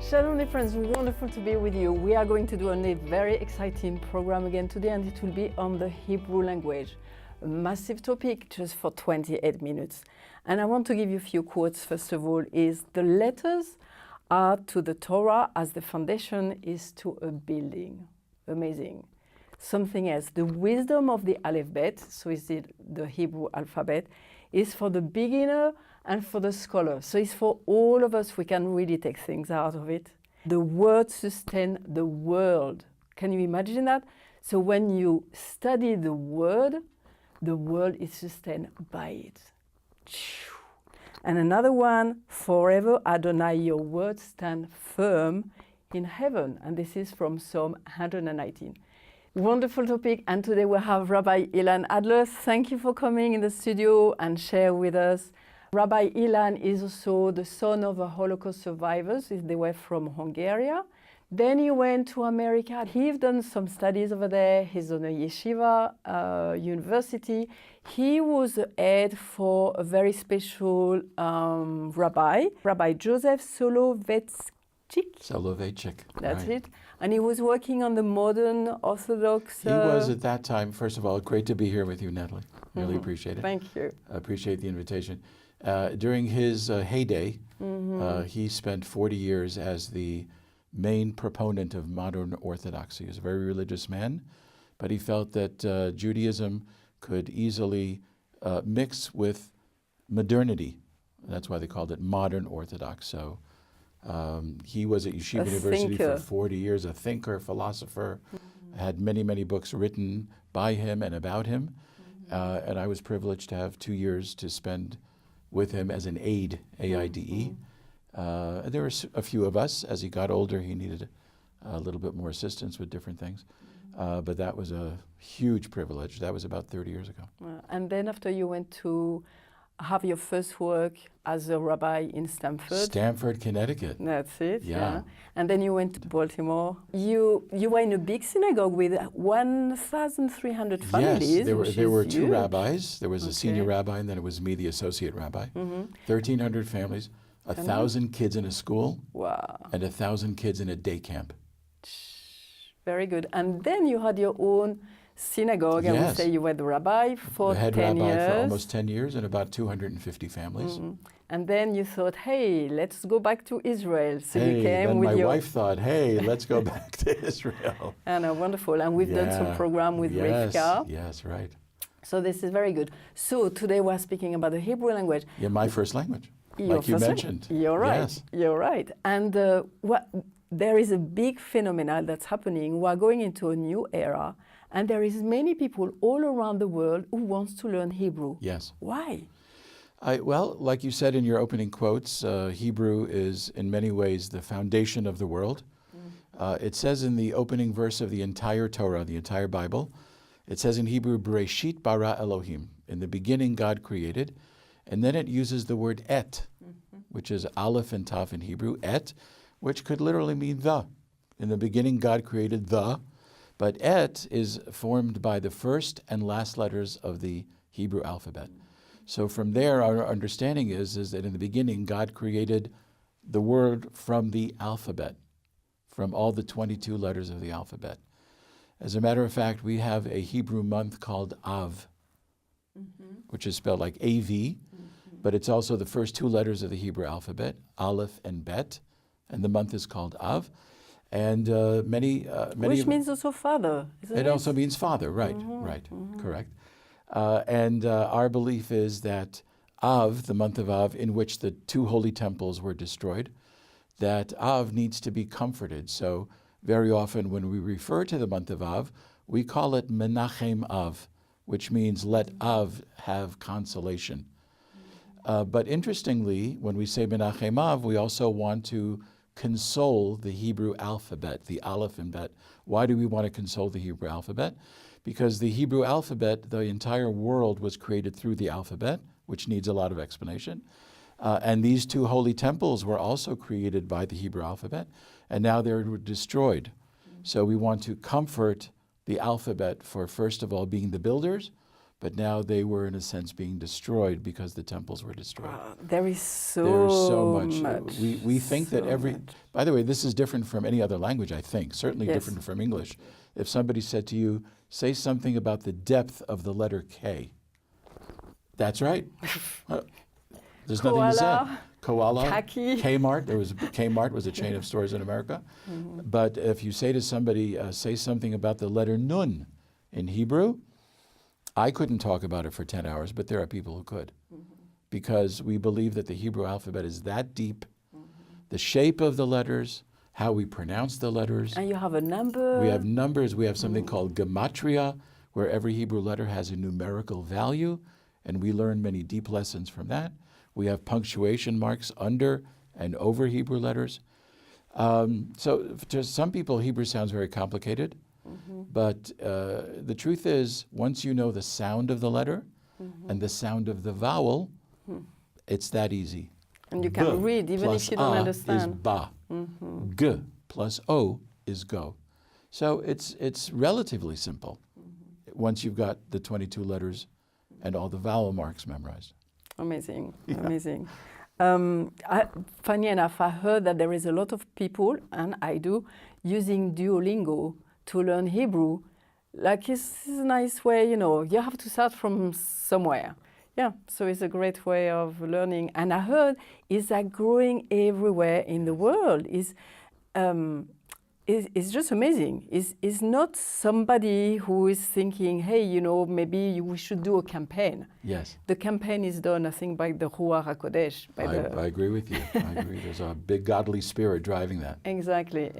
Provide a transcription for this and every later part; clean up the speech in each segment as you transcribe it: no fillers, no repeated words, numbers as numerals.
Shalom, dear friends, wonderful to be with you. We are going to do a very exciting program again today, and it will be on the Hebrew language. A massive topic just for 28 minutes. And I want to give you a few quotes. First of all, is the letters are to the Torah as the foundation is to a building. Amazing. Something else, the wisdom of the alphabet, so is the Hebrew alphabet, is for the beginner and for the scholar. So it's for all of us, we can really take things out of it. The word sustain the world. Can you imagine that? So when you study the world is sustained by it. And another one, forever Adonai, your word stand firm in heaven. And this is from Psalm 119. Wonderful topic, and today we have Rabbi Elan Adler. Thank you for coming in the studio and share with us. Rabbi Elan is also the son of a Holocaust survivors. They were from Hungary. Then he went to America. He's done some studies over there. He's on a yeshiva university. He was the head for a very special rabbi, Rabbi Joseph Soloveitchik. That's right. it. And he was working on the modern Orthodox. He was at that time. First of all, great to be here with you, Natalie. Really appreciate it. Thank you. Appreciate the invitation. During his heyday, he spent 40 years as the main proponent of modern Orthodoxy. He was a very religious man, but he felt that Judaism could easily mix with modernity. That's why they called it modern Orthodox. So he was at Yeshiva University for 40 years, a thinker, philosopher, had many books written by him and about him. And I was privileged to have 2 years to spend with him as an aide, A-I-D-E. There were a few of us. As he got older, he needed a little bit more assistance with different things. But that was a huge privilege. That was about 30 years ago. And then after you went to have your first work as a rabbi in Stamford. Stamford, Connecticut. That's it, yeah. And then you went to Baltimore. You were in a big synagogue with 1,300 families. Yes, there were two huge. rabbis. There was a senior rabbi, and then it was me, the associate rabbi. 1,300 families, 1,000 kids in a school, and 1,000 kids in a day camp. Very good. And then you had your own synagogue, and we say you were the rabbi for 10 years. The head rabbi for almost 10 years and about 250 families. And then you thought, hey, let's go back to Israel. So you came then with my wife thought, hey, let's go back to Israel. And wonderful. And we've done some program with Rivka. Yes, right. So this is very good. So today we're speaking about the Hebrew language. Yeah, my first language, like you mentioned. You're right. Yes. You're right. And there is a big phenomenon that's happening. We're going into a new era. And there is many people all around the world who wants to learn Hebrew. Yes. Why? Well, like you said in your opening quotes, Hebrew is in many ways the foundation of the world. It says in the opening verse of the entire Torah, the entire Bible, it says in Hebrew, Bereshit bara Elohim. In the beginning, God created. And then it uses the word et, which is aleph and taf in Hebrew, et, which could literally mean the. In the beginning, God created the. But et is formed by the first and last letters of the Hebrew alphabet. So from there, our understanding is that in the beginning, God created the word from the alphabet, from all the 22 letters of the alphabet. As a matter of fact, we have a Hebrew month called Av, which is spelled like A-V, but it's also the first 2 letters of the Hebrew alphabet, Aleph and Bet, and the month is called Av. And which means also father, isn't it? It also means father, right, correct. And our belief is that Av, the month of Av, in which the 2 holy temples were destroyed, that Av needs to be comforted. So very often when we refer to the month of Av, we call it Menachem Av, which means let Av have consolation. But interestingly, when we say Menachem Av, we also want to console the Hebrew alphabet, the Aleph and Bet. Why do we want to console the Hebrew alphabet? Because the Hebrew alphabet, the entire world was created through the alphabet, which needs a lot of explanation. And these 2 holy temples were also created by the Hebrew alphabet, and now they're destroyed. So we want to comfort the alphabet for, first of all, being the builders, but now they were, in a sense, being destroyed because the temples were destroyed. There's so much. We think that much. by the way, this is different from any other language, I think, certainly Yes. different from English. If somebody said to you, say something about the depth of the letter K, that's right. There's nothing to say. Koala, Khaki. Kmart. Kmart was a chain of stores in America. But if you say to somebody, say something about the letter Nun in Hebrew, I couldn't talk about it for 10 hours, but there are people who could. Because we believe that the Hebrew alphabet is that deep. The shape of the letters, how we pronounce the letters. And you have a number. We have numbers. We have something called gematria, where every Hebrew letter has a numerical value, and we learn many deep lessons from that. We have punctuation marks under and over Hebrew letters. So to some people, Hebrew sounds very complicated. But the truth is, once you know the sound of the letter and the sound of the vowel, it's that easy. And you can read even if you don't understand. Is ba. G plus O is go. So it's relatively simple once you've got the 22 letters and all the vowel marks memorized. Amazing, amazing. Funny enough, I heard that there is a lot of people, and I do, using Duolingo to learn Hebrew. Like it's a nice way, you have to start from somewhere. Yeah, so it's a great way of learning. And I heard it's like growing everywhere in the world. It's just amazing. It's not somebody who is thinking, hey, maybe we should do a campaign. Yes. The campaign is done, I think, by the Ruach HaKodesh. I agree with you. I agree. There's a big godly spirit driving that. Exactly.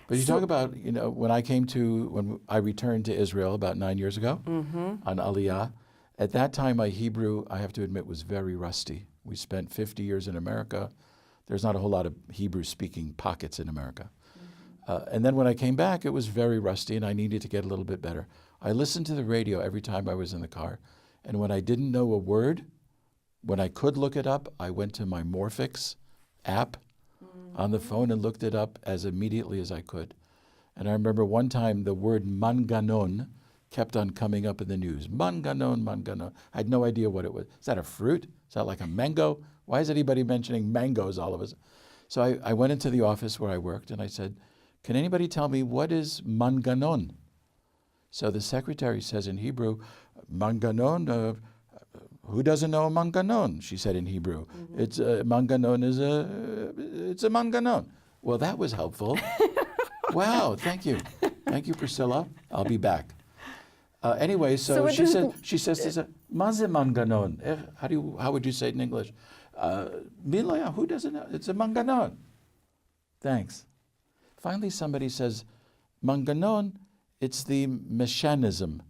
But you talk about, when I returned to Israel about 9 years ago on Aliyah, at that time my Hebrew, I have to admit, was very rusty. We spent 50 years in America. There's not a whole lot of Hebrew-speaking pockets in America. And then when I came back, it was very rusty and I needed to get a little bit better. I listened to the radio every time I was in the car. And when I didn't know a word, when I could look it up, I went to my Morphix app on the phone and looked it up as immediately as I could. And I remember one time the word manganon kept on coming up in the news. Manganon, manganon. I had no idea what it was. Is that a fruit? Is that like a mango? Why is anybody mentioning mangoes all of a sudden? So I went into the office where I worked and I said, can anybody tell me what is manganon? So the secretary says in Hebrew, manganon, who doesn't know a manganon? She said in Hebrew. It's manganon it's a manganon. Well, that was helpful. Wow, thank you. Thank you, Priscilla. I'll be back. Anyway, so she says, maze manganon. How would you say it in English? Milaya, who doesn't know? It's a manganon. Thanks. Finally, somebody says, manganon, it's the mechanism.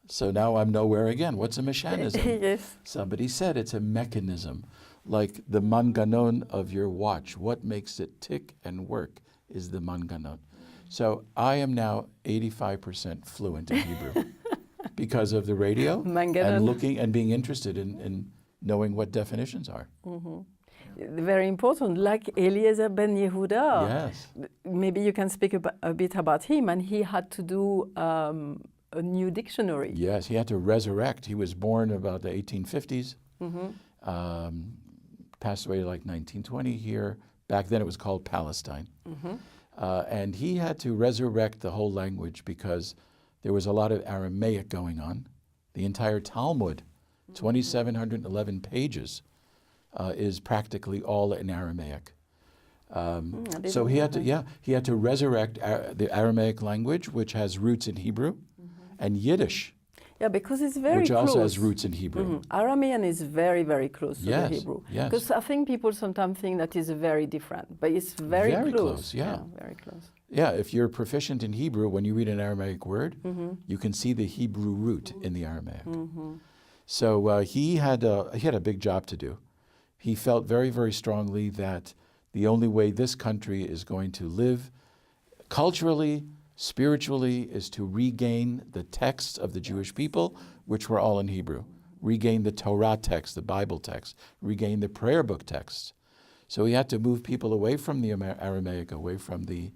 So now I'm nowhere again. What's a mechanism? Yes. Somebody said it's a mechanism, like the manganon of your watch. What makes it tick and work is the manganon. So I am now 85% fluent in Hebrew because of the radio and looking and being interested in knowing what definitions are. Very important, like Eliezer Ben Yehuda. Yes. Maybe you can speak a bit about him, and he had to do a new dictionary. Yes, he had to resurrect. He was born about the 1850s, passed away like 1920 here. Back then it was called Palestine. And he had to resurrect the whole language because there was a lot of Aramaic going on. The entire Talmud, 2,711 pages, is practically all in Aramaic. So he had to resurrect the Aramaic language, which has roots in Hebrew, and Yiddish. Yeah, because it's very which close. also has roots in Hebrew. Aramean is very, very close to the Hebrew. Yes. Because I think people sometimes think that is very different, but it's very close. Yeah, very close. Yeah, if you're proficient in Hebrew, when you read an Aramaic word, you can see the Hebrew root in the Aramaic. So he had a big job to do. He felt very, very strongly that the only way this country is going to live culturally, spiritually, is to regain the texts of the Jewish people, which were all in Hebrew. Regain the Torah text, the Bible text, regain the prayer book texts. So he had to move people away from the Aramaic, away from the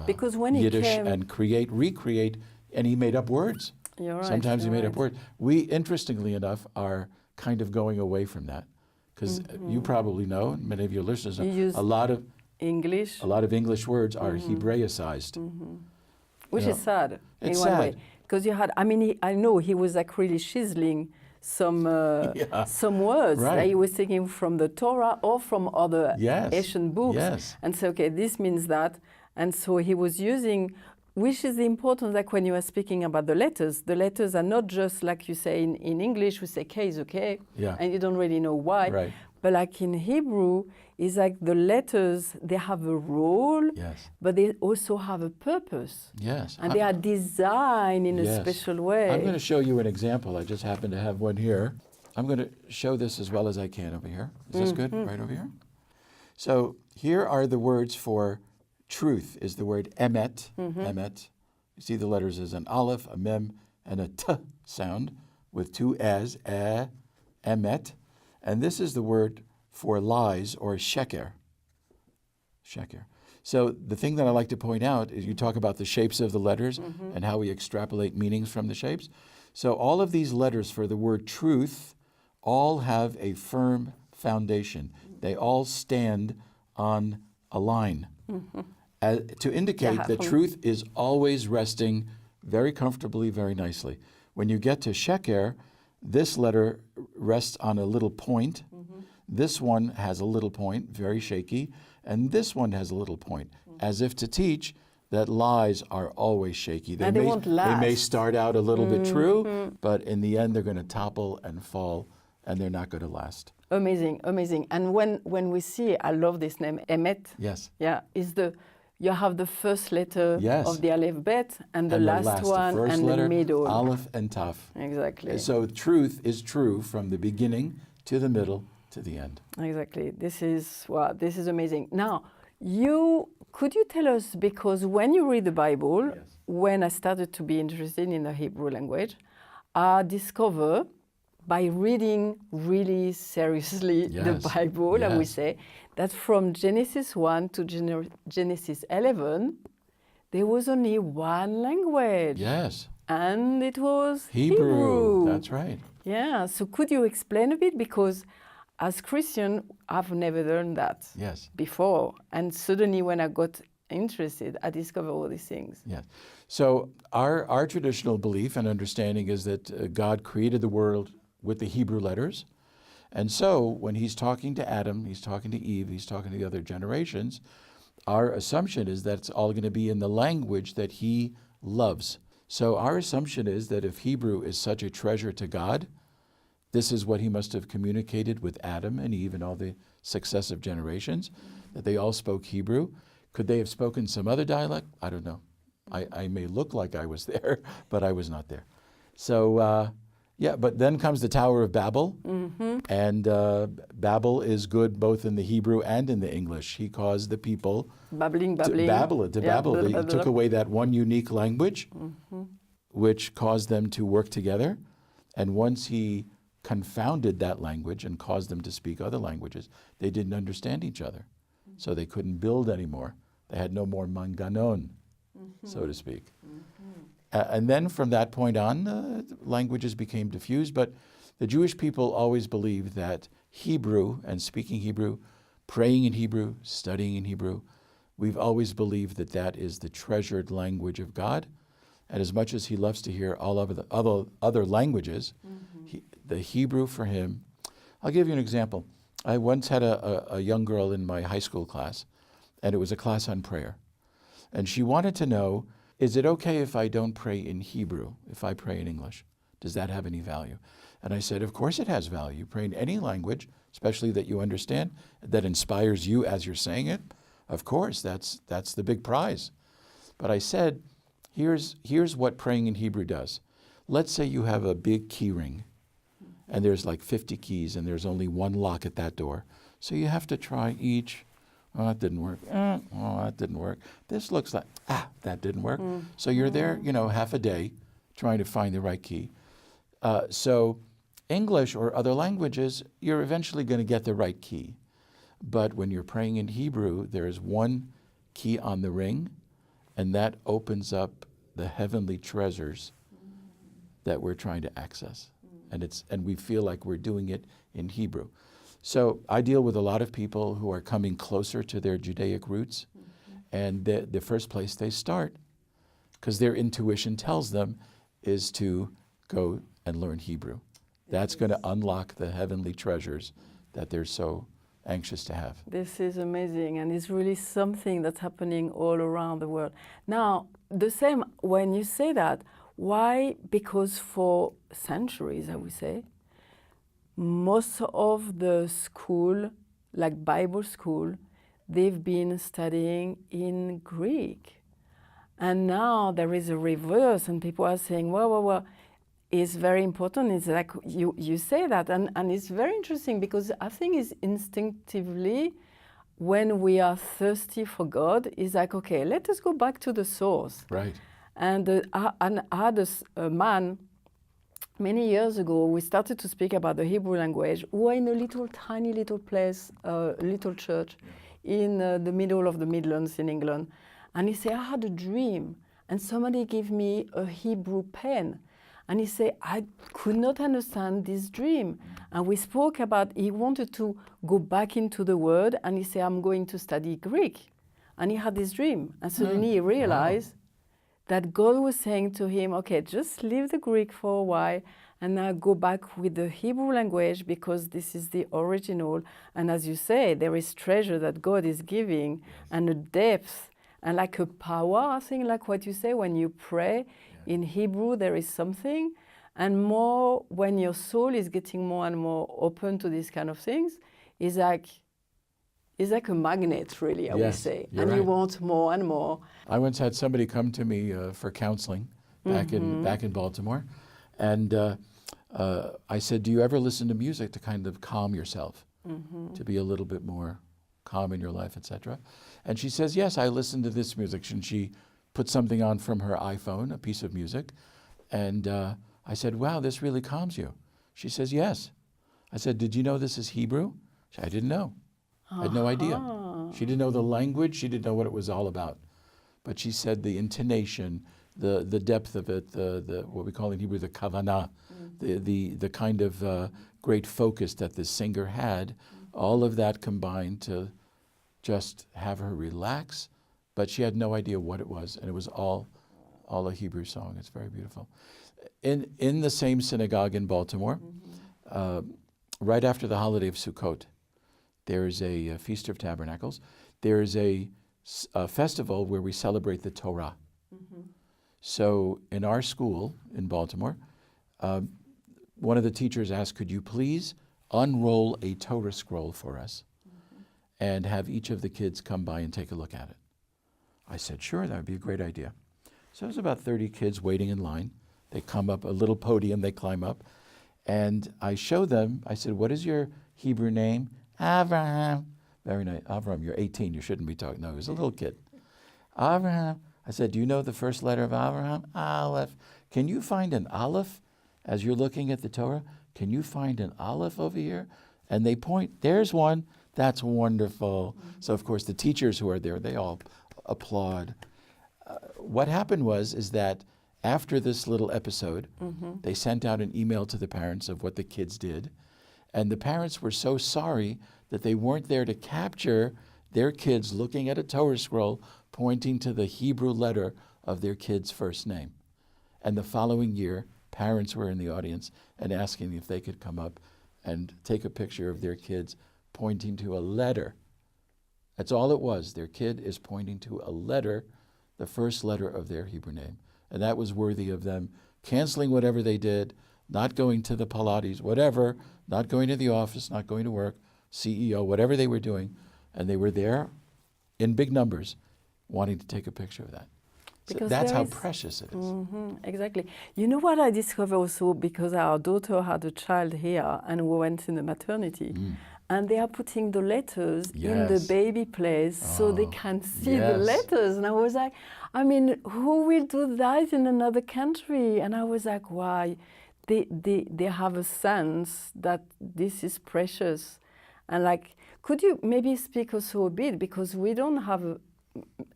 because when Yiddish, he came, and recreate, and he made up words. You're right. Sometimes he you're made up right. words. We, interestingly enough, are kind of going away from that because you probably know, and many of your listeners You know, use a lot of English, words are Hebraicized. which You is know, sad it's in one way. sad. Because you had, I know he was like really chiseling some Yeah. some words that Right. he was taking from the Torah or from other Yes. Asian books. Yes. And so, okay, this means that. And so he was using, which is important, like when you are speaking about the letters are not just like you say in English, we say K is okay, Yeah. and you don't really know why. Right. But like in Hebrew, it's like the letters, they have a role, Yes. but they also have a purpose. Yes. And they are designed in a Yes. special way. I'm going to show you an example. I just happen to have one here. I'm going to show this as well as I can over here. Is this good? Right over here? So here are the words for truth, is the word emet. Emet. You see the letters as an aleph, a mem, and a t sound with two as, emet. And this is the word for lies, or sheker. Sheker. So the thing that I like to point out is you talk about the shapes of the letters and how we extrapolate meanings from the shapes. So all of these letters for the word truth all have a firm foundation. They all stand on a line to indicate that truth is always resting very comfortably, very nicely. When you get to sheker, this letter rests on a little point. This one has a little point, very shaky, and this one has a little point, as if to teach that lies are always shaky. And they won't last. They may start out a little bit true, but in the end they're going to topple and fall, and they're not going to last. Amazing, amazing. And when we see, I love this name, Emet. Yes. Yeah, you have the first letter Yes. of the alphabet and the And last one the first and letter, the middle. aleph and taf. Exactly. So truth is true from the beginning to the middle to the end. Exactly. This is amazing. Now, could you tell us, because when you read the Bible, Yes. when I started to be interested in the Hebrew language, I discovered by reading really seriously the Yes. Bible, I would Yes. say, that from Genesis 1 to Genesis 11, there was only one language. Yes. And it was Hebrew. That's right. Yeah, so could you explain a bit? Because as Christian, I've never learned that Yes. before. And suddenly when I got interested, I discovered all these things. Yes. So our traditional belief and understanding is that God created the world with the Hebrew letters. And so when he's talking to Adam, he's talking to Eve, he's talking to the other generations, our assumption is that it's all going to be in the language that he loves. So our assumption is that if Hebrew is such a treasure to God, this is what he must have communicated with Adam and Eve and all the successive generations, that they all spoke Hebrew. Could they have spoken some other dialect? I don't know. I may look like I was there, but I was not there. So, but then comes the Tower of Babel, and Babel is good both in the Hebrew and in the English. He caused the people Babbling. to babble. He took away that one unique language, which caused them to work together. And once he confounded that language and caused them to speak other languages, they didn't understand each other. So they couldn't build anymore. They had no more manganon, so to speak. And then from that point on, languages became diffused. But the Jewish people always believed that Hebrew and speaking Hebrew, praying in Hebrew, studying in Hebrew, we've always believed that that is the treasured language of God. And as much as he loves to hear all of the other languages, the Hebrew for him, I'll give you an example. I once had a young girl in my high school class, and it was a class on prayer. And she wanted to know, is it okay if I don't pray in Hebrew, if I pray in English? Does that have any value? And I said, of course it has value. You pray in any language, especially that you understand, that inspires you as you're saying it. Of course, that's the big prize. But I said, here's what praying in Hebrew does. Let's say you have a big key ring, and there's like 50 keys, and there's only one lock at that door. So you have to try each. Oh, that didn't work. Oh, that didn't work. This looks like, that didn't work. So you're there, half a day trying to find the right key. So English or other languages, you're eventually going to get the right key. But when you're praying in Hebrew, there is one key on the ring, and that opens up the heavenly treasures that we're trying to access. And we feel like we're doing it in Hebrew. So I deal with a lot of people who are coming closer to their Judaic roots, and the first place they start, because their intuition tells them, is to go and learn Hebrew. That's going to unlock the heavenly treasures that they're so anxious to have. This is amazing, and it's really something that's happening all around the world. Now, the same, when you say that, why? Because for centuries, I would say, most of the school, like Bible school, they've been studying in Greek. And now there is a reverse, and people are saying, well, it's very important. It's like you say that, and it's very interesting, because I think it's instinctively, when we are thirsty for God, it's like, okay, let us go back to the source. Right. And I had a man, many years ago, we started to speak about the Hebrew language. We were in a little, tiny little place, little church in the middle of the Midlands in England. And he said, I had a dream, and somebody gave me a Hebrew pen. And he said, I could not understand this dream. And we spoke about, he wanted to go back into the word, and he said, I'm going to study Greek. And he had this dream. And suddenly he realized that God was saying to him, okay, just leave the Greek for a while, and now go back with the Hebrew language, because this is the original. And as you say, there is treasure that God is giving, and a depth, and like a power, I think, like what you say, when you pray in Hebrew, there is something. And more, when your soul is getting more and more open to these kind of things, it's like a magnet, really, I would say. And you want more and more. I once had somebody come to me for counseling back in Baltimore, and I said, do you ever listen to music to kind of calm yourself, to be a little bit more calm in your life, etc.? And she says, yes, I listen to this music. And she put something on from her iPhone, a piece of music, and I said, wow, this really calms you. She says, yes. I said, did you know this is Hebrew? She said, I didn't know. I had no idea. She didn't know the language. She didn't know what it was all about. But she said the intonation, the depth of it, the what we call in Hebrew the kavanah, the kind of great focus that the singer had, all of that combined to just have her relax. But she had no idea what it was, and it was all a Hebrew song. It's very beautiful. In the same synagogue in Baltimore, right after the holiday of Sukkot, there's a Feast of Tabernacles. There's a festival where we celebrate the Torah. So in our school in Baltimore, one of the teachers asked, could you please unroll a Torah scroll for us and have each of the kids come by and take a look at it? I said, sure, that would be a great idea. So there's about 30 kids waiting in line. They come up, a little podium, they climb up, and I show them, I said, what is your Hebrew name? Avraham. Very nice. Avraham, you're 18, you shouldn't be talking. No, he was a little kid. Avraham. I said, do you know the first letter of Avraham? Aleph. Can you find an Aleph as you're looking at the Torah? Can you find an Aleph over here? And they point, there's one. That's wonderful. So, of course, the teachers who are there, they all applaud. What happened is that after this little episode, they sent out an email to the parents of what the kids did. And the parents were so sorry that they weren't there to capture their kids looking at a Torah scroll pointing to the Hebrew letter of their kid's first name. And the following year, parents were in the audience and asking if they could come up and take a picture of their kids pointing to a letter. That's all it was. Their kid is pointing to a letter, the first letter of their Hebrew name. And that was worthy of them canceling whatever they did, not going to the Pilates, whatever, not going to the office, not going to work, CEO, whatever they were doing. And they were there in big numbers wanting to take a picture of that. So that's how precious it is. Exactly. You know what I discovered also, because our daughter had a child here and we went in the maternity. And they are putting the letters in the baby place so they can see the letters. And I was like, I mean, who will do that in another country? And I was like, why? They have a sense that this is precious. And like, could you maybe speak also a bit, because we don't have,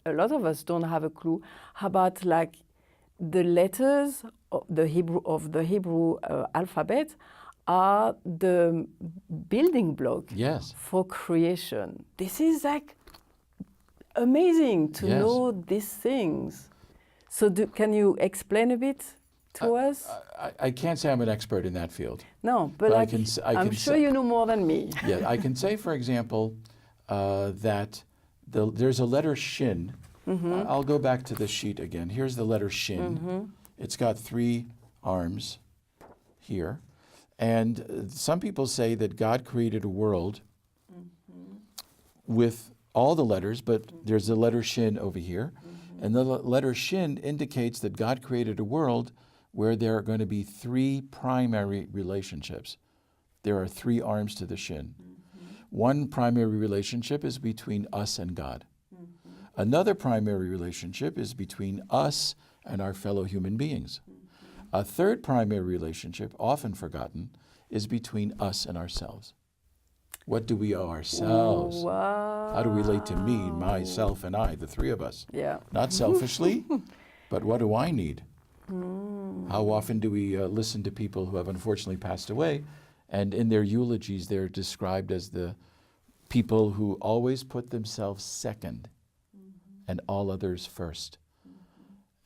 a lot of us don't have a clue about like the letters of the Hebrew alphabet are the building block Yes. for creation. This is like amazing to Yes. know these things. So can you explain a bit to us? I can't say I'm an expert in that field. No, but I like, can I'm sure say- you know more than me. Yeah, I can say, for example, that there's a letter shin. I'll go back to the sheet again. Here's the letter shin. It's got 3 arms here. And some people say that God created a world with all the letters, but there's a letter shin over here. And the letter shin indicates that God created a world where there are going to be 3 primary relationships. There are 3 arms to the shin. One primary relationship is between us and God. Another primary relationship is between us and our fellow human beings. A third primary relationship, often forgotten, is between us and ourselves. What do we owe ourselves? Wow. How do we relate to me, myself, and I, the 3 of us? Yeah. Not selfishly, but what do I need? How often do we listen to people who have unfortunately passed away, and in their eulogies they're described as the people who always put themselves second and all others first.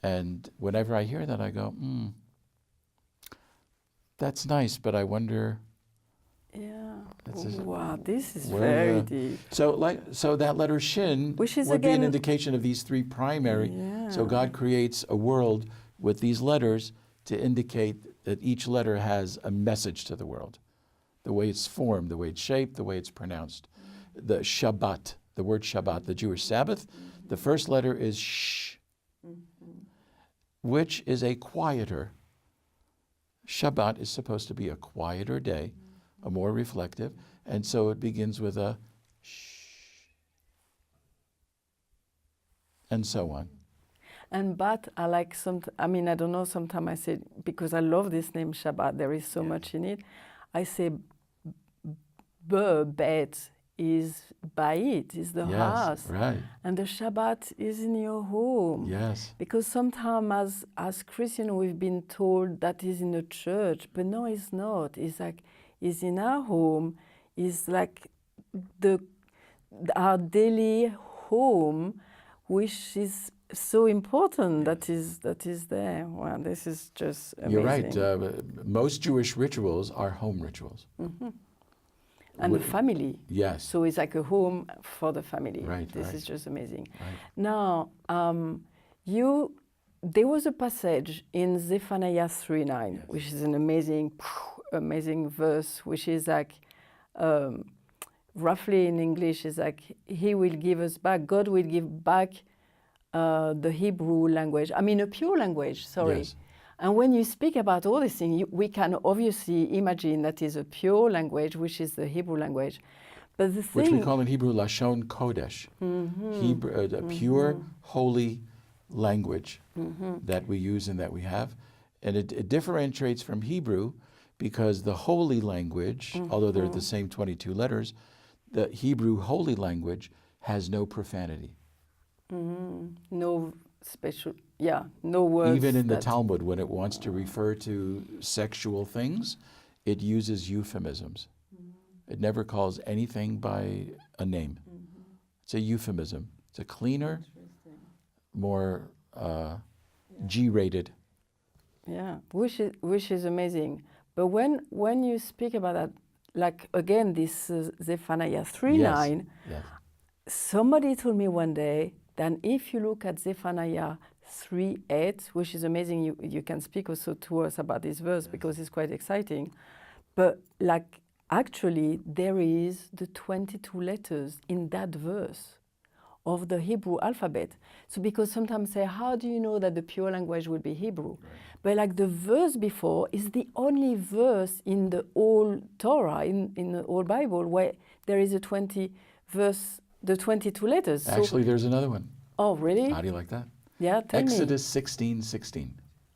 And whenever I hear that, I go, that's nice, but I wonder. Yeah. That's a- Wow, this is Where very the- deep. So that letter shin Which is would be an again- indication of these 3 primary. So Yeah. God creates a world with these letters to indicate that each letter has a message to the world. The way it's formed, the way it's shaped, the way it's pronounced. The Shabbat, the word Shabbat, the Jewish Sabbath, the first letter is sh, which is a quieter. Shabbat is supposed to be a quieter day, a more reflective, and so it begins with a shh, and so on. And bat, I like I don't know, sometimes I say, because I love this name Shabbat, there is so much in it. I say, bet is bait, is the house. Right. And the Shabbat is in your home. Yes. Because sometimes as Christians we've been told that is in the church, but no, it's not. It's like, it's in our home. It's like our daily home, which is so important. That is there. Wow, this is just amazing. You're right. Most Jewish rituals are home rituals. And the family. Yes. So it's like a home for the family. Right, This right. is just amazing. Right. Now, there was a passage in Zephaniah 3:9, which is an amazing verse, which is like, roughly in English, is like, He will give us back, God will give back the Hebrew language. I mean, a pure language, sorry. Yes. And when you speak about all these things, we can obviously imagine that is a pure language, which is the Hebrew language. But the Which thing, we call in Hebrew Lashon Kodesh, Hebrew, the pure, holy language that we use and that we have. And it differentiates from Hebrew because the holy language, although they're the same 22 letters, the Hebrew holy language has no profanity. no special, no words. Even in the that- Talmud, when it wants to refer to sexual things, it uses euphemisms. It never calls anything by a name. It's a euphemism. It's a cleaner, more G-rated. Yeah, which is amazing. But when you speak about that, like again, this Zephaniah 3:9, Yes. somebody told me one day that if you look at Zephaniah 3:8, which is amazing, you can speak also to us about this verse because it's quite exciting. But like actually, there is the 22 letters in that verse of the Hebrew alphabet. So because sometimes say, how do you know that the pure language will be Hebrew? Right. But like the verse before is the only verse in the whole Torah, in the whole Bible, where there is a 22 letters. Actually, there's another one. Oh, really? How do you like that? Yeah, tell me. Exodus 16:16.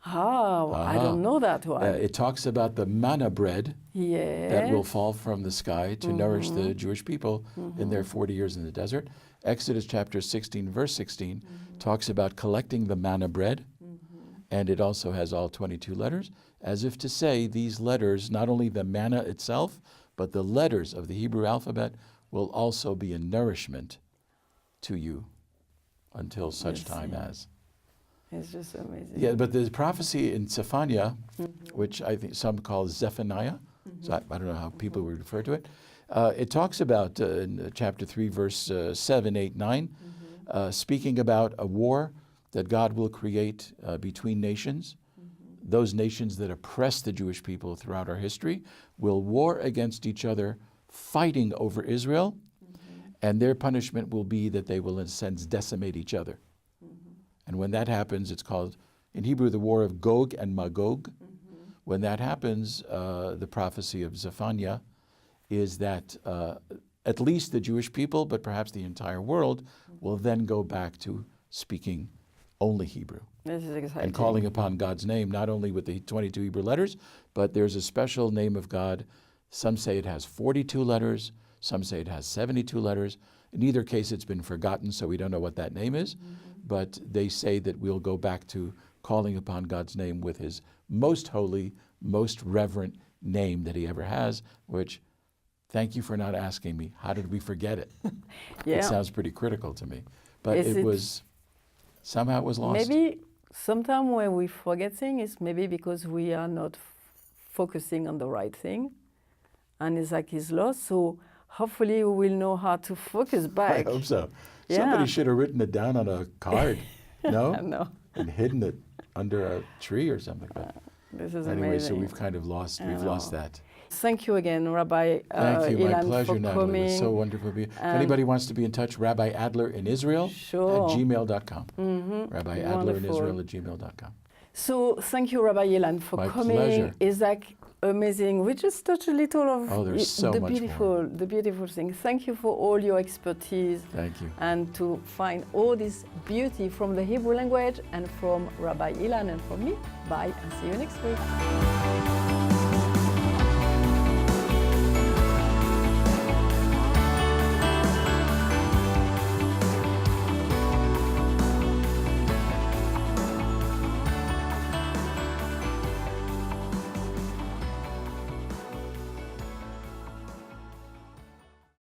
Oh, I don't know that one. It talks about the manna bread that will Yes. fall from the sky to nourish the Jewish people in their 40 years in the desert. Exodus chapter 16, verse 16, talks about collecting the manna bread and it also has all 22 letters, as if to say these letters, not only the manna itself, but the letters of the Hebrew alphabet will also be a nourishment to you until such time as. It's just amazing. Yeah, but the prophecy in Zephaniah, which I think some call Zephaniah, so I don't know how people would refer to it, it talks about in chapter 3, verse 7, 8, 9, speaking about a war that God will create between nations. Those nations that oppress the Jewish people throughout our history will war against each other, fighting over Israel, and their punishment will be that they will, in a sense, decimate each other. And when that happens, it's called, in Hebrew, the war of Gog and Magog. When that happens, the prophecy of Zephaniah is that at least the Jewish people, but perhaps the entire world, will then go back to speaking only Hebrew. This is exciting. And calling upon God's name, not only with the 22 Hebrew letters, but there's a special name of God. Some say it has 42 letters. Some say it has 72 letters. In either case, it's been forgotten, so we don't know what that name is. But they say that we'll go back to calling upon God's name with his most holy, most reverent name that he ever has, which, thank you for not asking me, how did we forget it? It sounds pretty critical to me. But somehow it was lost. Maybe sometimes when we forget things, it's maybe because we are not focusing on the right thing, and it's like it's lost. So hopefully we will know how to focus back. I hope so. Somebody should have written it down on a card, no? No. And hidden it under a tree or something. But this is anyway, amazing. so we've kind of lost that. Thank you again, Rabbi Thank you, my Elan, pleasure, for Natalie. coming. It was so wonderful to be. If anybody wants to be in touch, Rabbi Adler in Israel at gmail.com. Rabbi Adler in Israel at gmail.com. So thank you, Rabbi Elan, for my coming. Pleasure. It's like amazing. We just touched a little of there's so the much beautiful, more. the beautiful thing. Thank you for all your expertise. Thank you. And to find all this beauty from the Hebrew language and from Rabbi Elan and from me. Bye and see you next week.